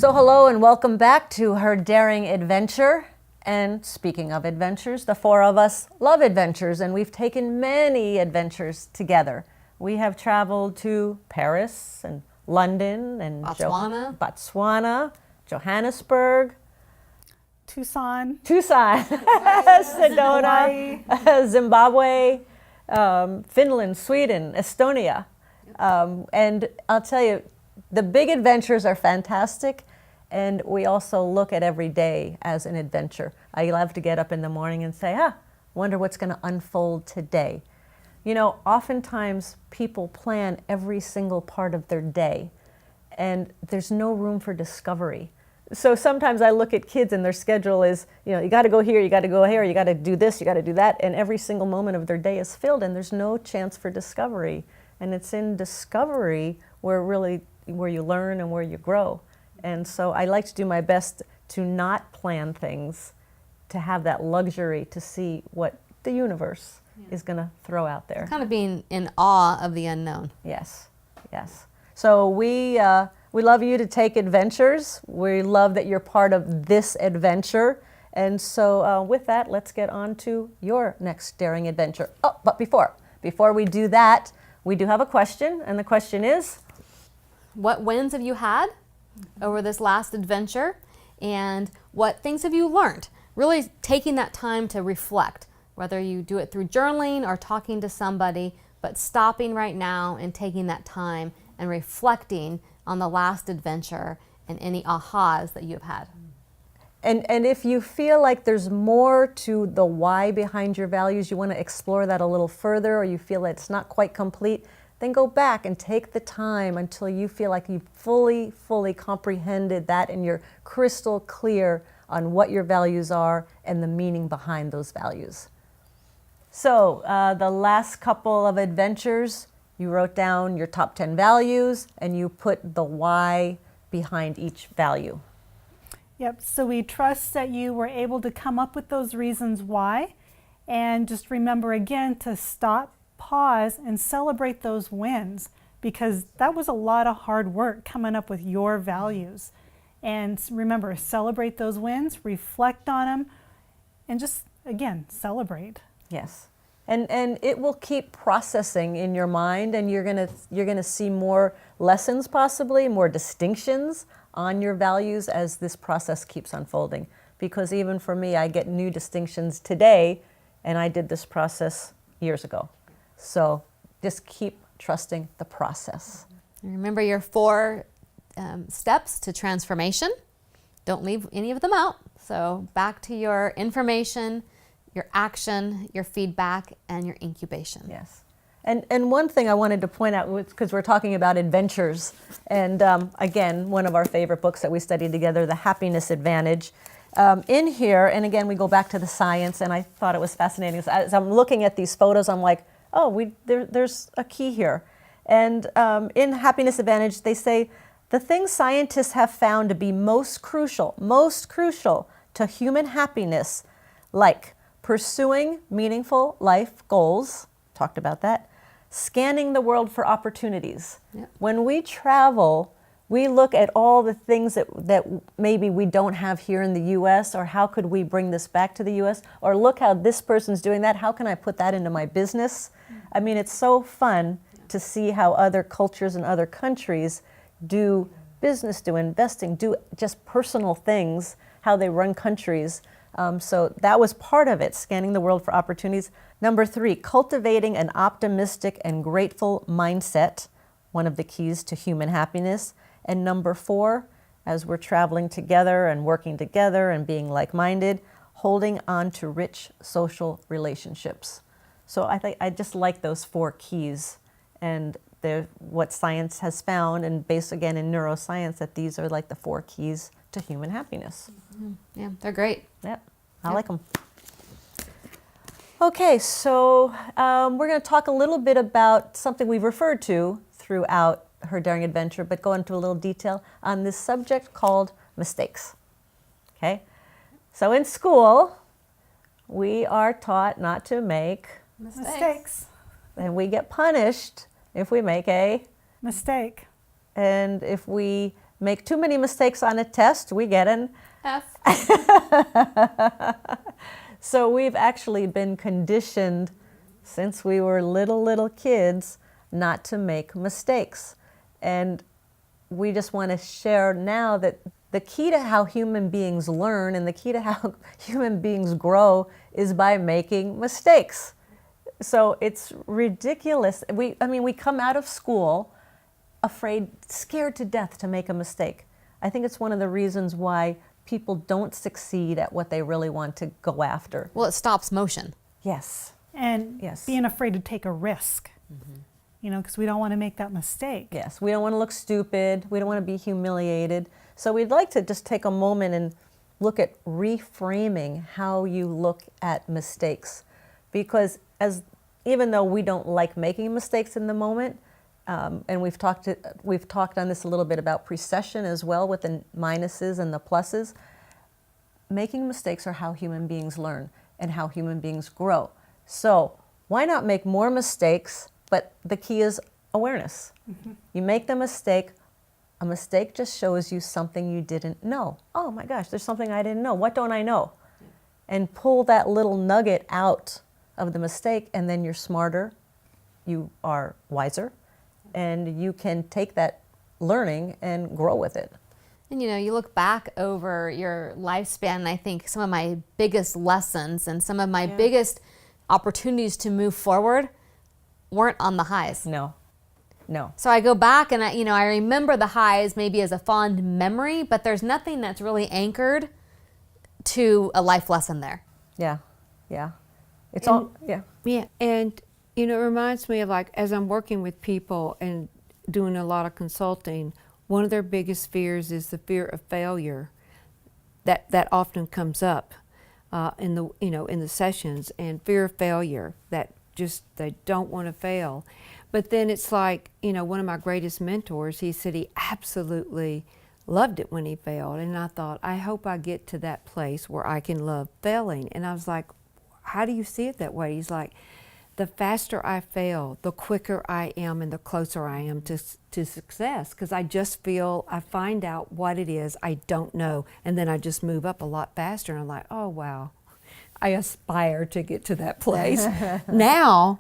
So hello and welcome back to Her Daring Adventure. And speaking of adventures, the four of us love adventures, and we've taken many adventures together. We have traveled to Paris and London and Botswana, Johannesburg, Tucson, Sedona, Zimbabwe, Finland, Sweden, Estonia. And I'll tell you, the big adventures are fantastic, and we also look at every day as an adventure. I love to get up in the morning and say, wonder what's going to unfold today. You know, oftentimes people plan every single part of their day, and there's no room for discovery. So sometimes I look at kids and their schedule is, you got to go here, you got to go here, you got to do this, you got to do that, and every single moment of their day is filled, and there's no chance for discovery. And it's in discovery where you learn and where you grow. And so I like to do my best to not plan things, to have that luxury to see what the universe is going to throw out there. Kind of being in awe of the unknown. Yes, yes. So we love you to take adventures. We love that you're part of this adventure. And so with that, let's get on to your next daring adventure. Oh, but before we do that, we do have a question, and the question is, what wins have you had over this last adventure, and what things have you learned? Really taking that time to reflect, whether you do it through journaling or talking to somebody, but stopping right now and taking that time and reflecting on the last adventure and any ahas that you have had. And if you feel like there's more to the why behind your values, you want to explore that a little further, or you feel that it's not quite complete, then go back and take the time until you feel like you've fully comprehended that and you're crystal clear on what your values are and the meaning behind those values. So the last couple of adventures, you wrote down your top 10 values and you put the why behind each value. Yep, so we trust that you were able to come up with those reasons why, and just remember again to stop, pause, and celebrate those wins, because that was a lot of hard work coming up with your values. And remember, celebrate those wins, reflect on them, and just, again, celebrate. Yes. And it will keep processing in your mind, and you're gonna see more lessons, possibly more distinctions on your values as this process keeps unfolding. Because even for me, I get new distinctions today, and I did this process years ago. So just keep trusting the process. Remember your 4 steps to transformation. Don't leave any of them out. So back to your information, your action, your feedback, and your incubation. Yes. And one thing I wanted to point out, because we're talking about adventures, and again, one of our favorite books that we studied together, The Happiness Advantage. In here, and again, we go back to the science, and I thought it was fascinating. As I'm looking at these photos, I'm like, there's a key here. And in Happiness Advantage, they say, the things scientists have found to be most crucial to human happiness, like pursuing meaningful life goals, talked about that, scanning the world for opportunities. Yep. When we travel, we look at all the things that maybe we don't have here in the U.S., or how could we bring this back to the U.S., or look how this person's doing that, how can I put that into my business? I mean, it's so fun to see how other cultures and other countries do business, do investing, do just personal things, how they run countries. So that was part of it, scanning the world for opportunities. Number 3, cultivating an optimistic and grateful mindset, one of the keys to human happiness. And number 4, as we're traveling together and working together and being like-minded, holding on to rich social relationships. So I just like those 4 keys, and they're what science has found, and based again in neuroscience, that these are like the 4 keys to human happiness. Yeah, they're great. Yep, I like them. Okay, so we're going to talk a little bit about something we've referred to throughout Her Daring Adventure, but go into a little detail on this subject called mistakes. Okay, so in school, we are taught not to make Mistakes. and we get punished if we make a Mistake. And if we make too many mistakes on a test, we get an F. So we've actually been conditioned since we were little kids not to make mistakes. And we just want to share now that the key to how human beings learn and the key to how human beings grow is by making mistakes. So it's ridiculous. We come out of school afraid, scared to death to make a mistake. I think it's one of the reasons why people don't succeed at what they really want to go after. Well, it stops motion. Yes. And Yes. being afraid to take a risk, because we don't want to make that mistake. Yes, we don't want to look stupid. We don't want to be humiliated. So we'd like to just take a moment and look at reframing how you look at mistakes. Because even though we don't like making mistakes in the moment, and we've talked on this a little bit about precession as well with the minuses and the pluses, making mistakes are how human beings learn and how human beings grow. So why not make more mistakes? But the key is awareness. You make the mistake. A mistake just shows you something you didn't know. Oh my gosh, there's something I didn't know. What don't I know? And pull that little nugget out of the mistake, and then you're smarter, you are wiser, and you can take that learning and grow with it. And you look back over your lifespan, and I think some of my biggest lessons and some of my biggest opportunities to move forward weren't on the highs. No. So I go back and I remember the highs maybe as a fond memory, but there's nothing that's really anchored to a life lesson there. Yeah. It's And- all, yeah. Yeah, and it reminds me of, like, as I'm working with people and doing a lot of consulting, one of their biggest fears is the fear of failure. That often comes up in the sessions, and fear of failure, that just they don't want to fail. But then it's like, one of my greatest mentors, he said he absolutely loved it when he failed, and I thought, I hope I get to that place where I can love failing. And I was like, how do you see it that way? He's like, the faster I fail, the quicker I am and the closer I am to success, because I find out what it is I don't know, and then I just move up a lot faster, and I'm like, oh wow, I aspire to get to that place. Now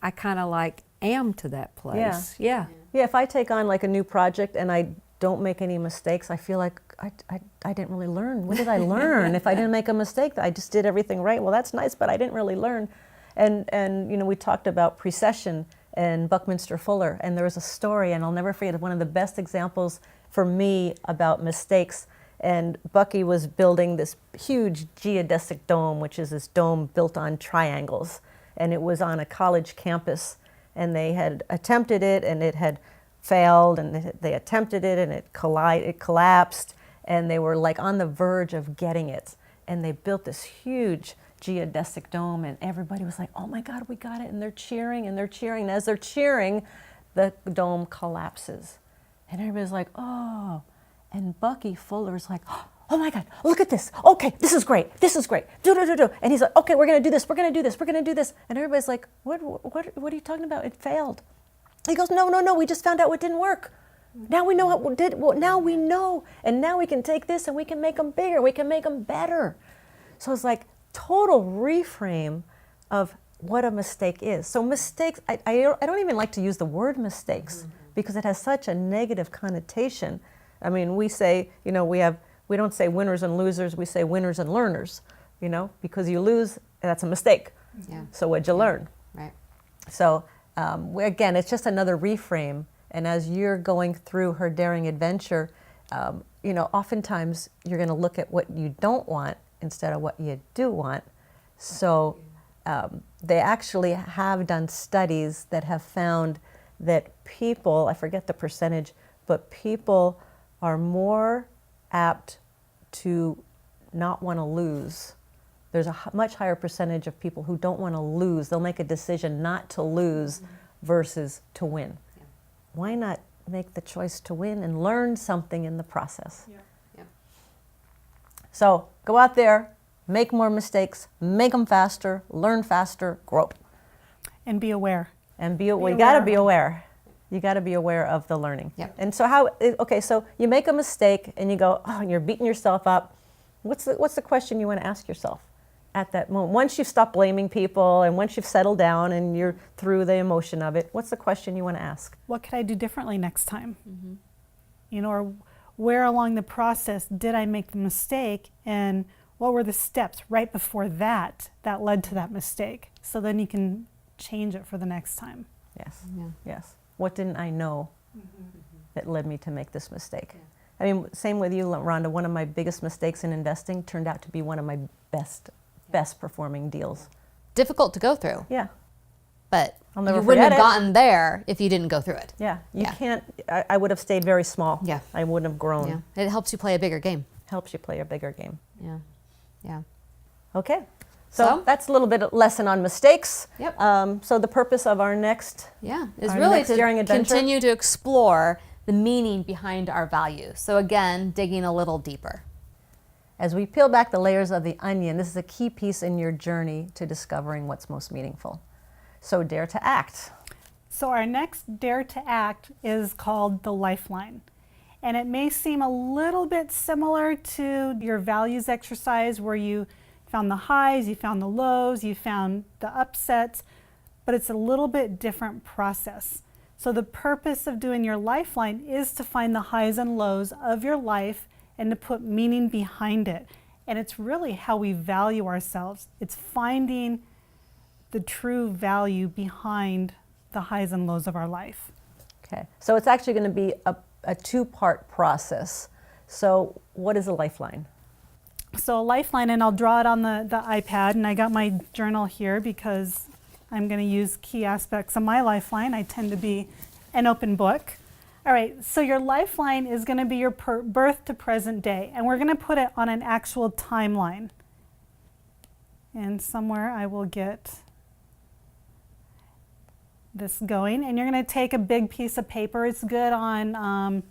I kind of am to that place. Yeah. Yeah, if I take on like a new project and I don't make any mistakes, I feel like I didn't really learn. What did I learn? If I didn't make a mistake, I just did everything right. Well, that's nice, but I didn't really learn. And we talked about precession and Buckminster Fuller, and there was a story, and I'll never forget, one of the best examples for me about mistakes. And Bucky was building this huge geodesic dome, which is this dome built on triangles, and it was on a college campus. And they had attempted it, and it had failed, and they attempted it, and it collapsed, and they were like on the verge of getting it. And they built this huge geodesic dome, and everybody was like, oh my God, we got it. And they're cheering, and as they're cheering, the dome collapses. And everybody's like, oh. And Bucky Fuller's like, oh my God, look at this. Okay, this is great. Do. And he's like, okay, we're going to do this. And everybody's like, what are you talking about? It failed. He goes, no, we just found out what didn't work. Now we know what did. Well, now we know. And now we can take this and we can make them bigger. We can make them better. So it's like total reframe of what a mistake is. So mistakes, I don't even like to use the word mistakes because it has such a negative connotation. I mean, we say, we don't say winners and losers, we say winners and learners, because you lose, that's a mistake. Yeah. So what'd you learn? Right. So again, it's just another reframe. And as you're going through her daring adventure, oftentimes you're going to look at what you don't want instead of what you do want. So they actually have done studies that have found that people, I forget the percentage, but people are more apt to not want to lose. There's a much higher percentage of people who don't want to lose. They'll make a decision not to lose versus to win. Yeah. Why not make the choice to win and learn something in the process? Yeah. So go out there, make more mistakes, make them faster, learn faster, grow. And be aware. And we got to be aware. You got to be aware of the learning. Yep. And so okay, so you make a mistake and you go, oh, and you're beating yourself up. What's the question you want to ask yourself at that moment? Once you've stopped blaming people and once you've settled down and you're through the emotion of it, what's the question you want to ask? What could I do differently next time? You know, or where along the process did I make the mistake, and what were the steps right before that led to that mistake? So then you can change it for the next time. Yes. Yeah. Yes. What didn't I know that led me to make this mistake? I mean, same with you, Rhonda. One of my biggest mistakes in investing turned out to be one of my best performing deals. Difficult to go through, Yeah. but I'll never you wouldn't forget have it. gotten there if you didn't go through it. Yeah. You Yeah. can't, I would have stayed very small. Yeah. I wouldn't have grown. Yeah, it helps you play a bigger game. Helps you play a bigger game. Yeah, yeah. Okay. So So? that's a little bit of lesson on mistakes. Yep. So the purpose of our next Yeah, is Our really next to daring adventure? continue to explore the meaning behind our values. So again, digging a little deeper. As we peel back the layers of the onion, this is a key piece in your journey to discovering what's most meaningful. So dare to act. So our next Dare to Act is called the Lifeline. And it may seem a little bit similar to your values exercise where you found the highs, you found the lows, you found the upsets, but it's a little bit different process. So the purpose of doing your Lifeline is to find the highs and lows of your life and to put meaning behind it. And it's really how we value ourselves. It's finding the true value behind the highs and lows of our life. Okay. So it's actually going to be a two-part process. So what is a lifeline? So a lifeline, and I'll draw it on the iPad, and I got my journal here because I'm going to use key aspects of my lifeline. I tend to be an open book. All right, so your lifeline is going to be your birth to present day, and we're going to put it on an actual timeline. And somewhere I will get this going, and you're going to take a big piece of paper. It's good on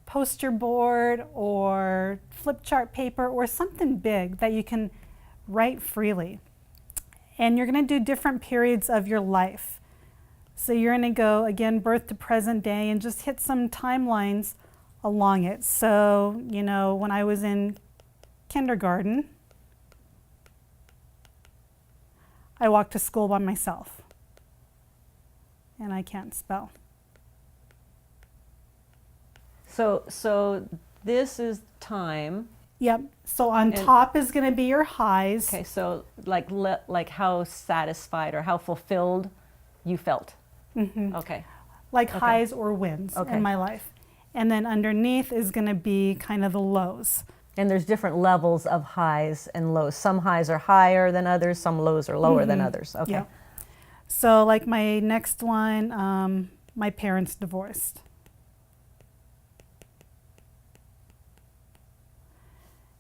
poster board or flip chart paper or something big that you can write freely. And you're going to do different periods of your life. So you're going to go, again, birth to present day, and just hit some timelines along it. So, you know, when I was in kindergarten, I walked to school by myself. And I can't spell. So this is time. Yep. So on And- top is going to be your highs. Okay. So like how satisfied or how fulfilled you felt. Okay. Like Okay. highs or wins Okay. in my life. And then underneath is going to be kind of the lows. And there's different levels of highs and lows. Some highs are higher than others. Some lows are lower than others. Okay. Yep. So like my next one, my parents divorced.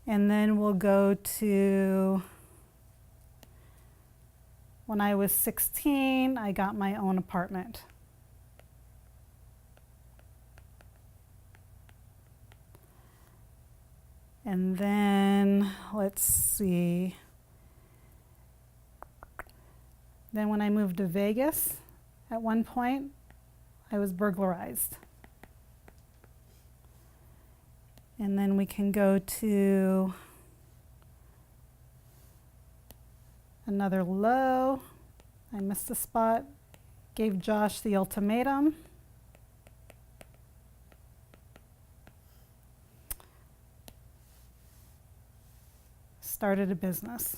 And then we'll go to when I was 16, I got my own apartment. And then, let's see. Then when I moved to Vegas, at one point, I was burglarized. And then we can go to another low. I missed a spot. Gave Josh the ultimatum. Started a business.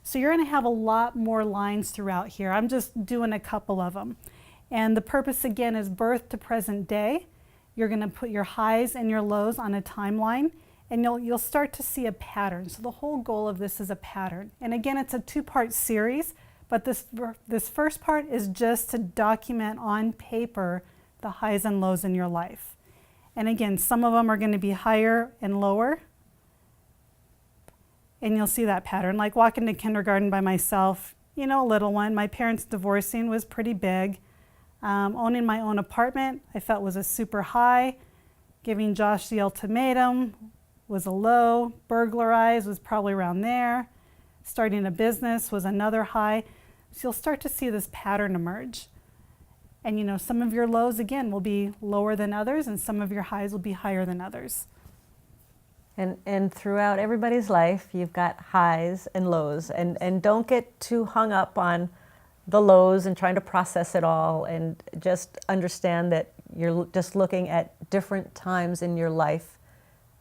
So you're going to have a lot more lines throughout here. I'm just doing a couple of them. And the purpose again is birth to present day. You're going to put your highs and your lows on a timeline, and you'll start to see a pattern. So the whole goal of this is a pattern. And again, it's a two-part series, but this first part is just to document on paper the highs and lows in your life. And again, some of them are going to be higher and lower. And you'll see that pattern. Like walking to kindergarten by myself, you know, a little one. My parents divorcing was pretty big. Owning my own apartment, I felt was a super high. Giving Josh the ultimatum was a low. Burglarized was probably around there. Starting a business was another high. So you'll start to see this pattern emerge. And you know, some of your lows, again, will be lower than others, and some of your highs will be higher than others. And throughout everybody's life, you've got highs and lows. And don't get too hung up on the lows and trying to process it all. And just understand that you're just looking at different times in your life,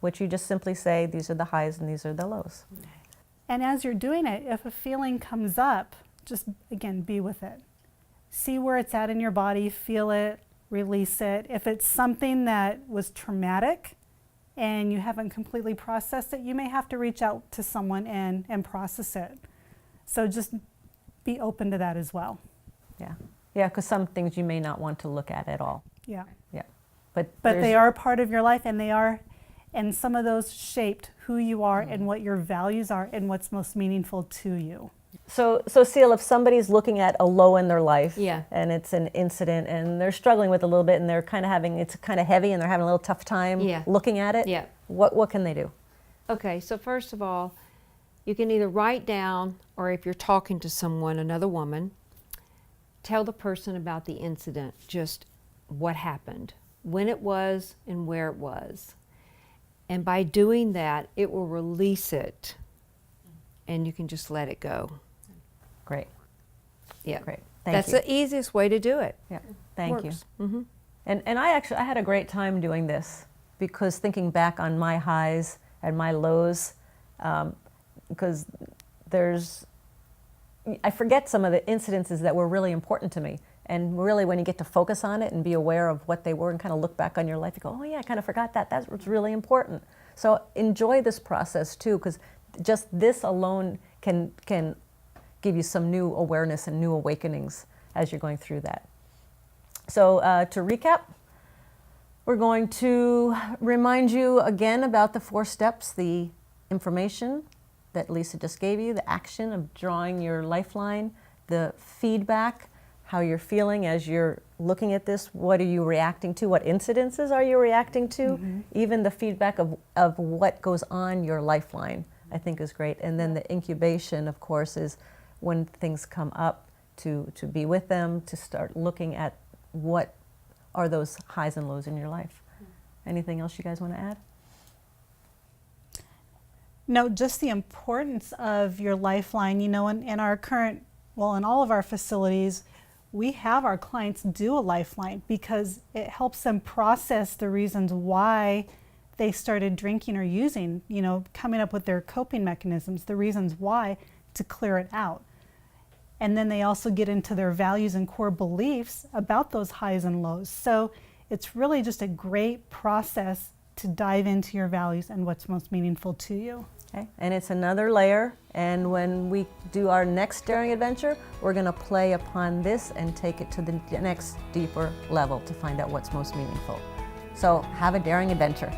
which you just simply say, these are the highs and these are the lows. And as you're doing it, if a feeling comes up, just again, be with it. See where it's at in your body, feel it, release it. If it's something that was traumatic and you haven't completely processed it, you may have to reach out to someone and process it. So just be open to that as well. Yeah. Yeah, because some things you may not want to look at all. Yeah. Yeah. But there's- they are part of your life, and some of those shaped who you are and what your values are and what's most meaningful to you. So Seal, if somebody's looking at a low in their life, Yeah. and it's an incident, and they're struggling with it a little bit, and they're kind of having, it's kind of heavy, and they're having a little tough time Yeah. looking at it, Yeah. what can they do? Okay, so first of all, you can either write down, or if you're talking to someone, another woman, tell the person about the incident, just what happened, when it was, and where it was. And by doing that, it will release it, and you can just let it go. Great. Yeah, Great. Thank that's you. the easiest way to do it. Yeah. Thank you. Works. Mm-hmm. And I had a great time doing this, because thinking back on my highs and my lows, because I forget some of the incidences that were really important to me. And really, when you get to focus on it and be aware of what they were and kind of look back on your life, you go, oh yeah, I kind of forgot that. That's what's really important. So enjoy this process too, because just this alone can give you some new awareness and new awakenings as you're going through that. So to recap, we're going to remind you again about the 4 steps, the information that Lisa just gave you, the action of drawing your lifeline, the feedback, how you're feeling as you're looking at this, what are you reacting to, what incidences are you reacting to, even the feedback of what goes on your lifeline, I think is great. And then the incubation, of course, is when things come up to be with them, to start looking at what are those highs and lows in your life. Anything else you guys want to add? No, just the importance of your lifeline. You know, in our current, well, in all of our facilities, we have our clients do a lifeline because it helps them process the reasons why they started drinking or using, you know, coming up with their coping mechanisms, the reasons why, to clear it out. And then they also get into their values and core beliefs about those highs and lows. So it's really just a great process to dive into your values and what's most meaningful to you. Okay. And it's another layer, and when we do our next daring adventure, we're going to play upon this and take it to the next deeper level to find out what's most meaningful. So have a daring adventure.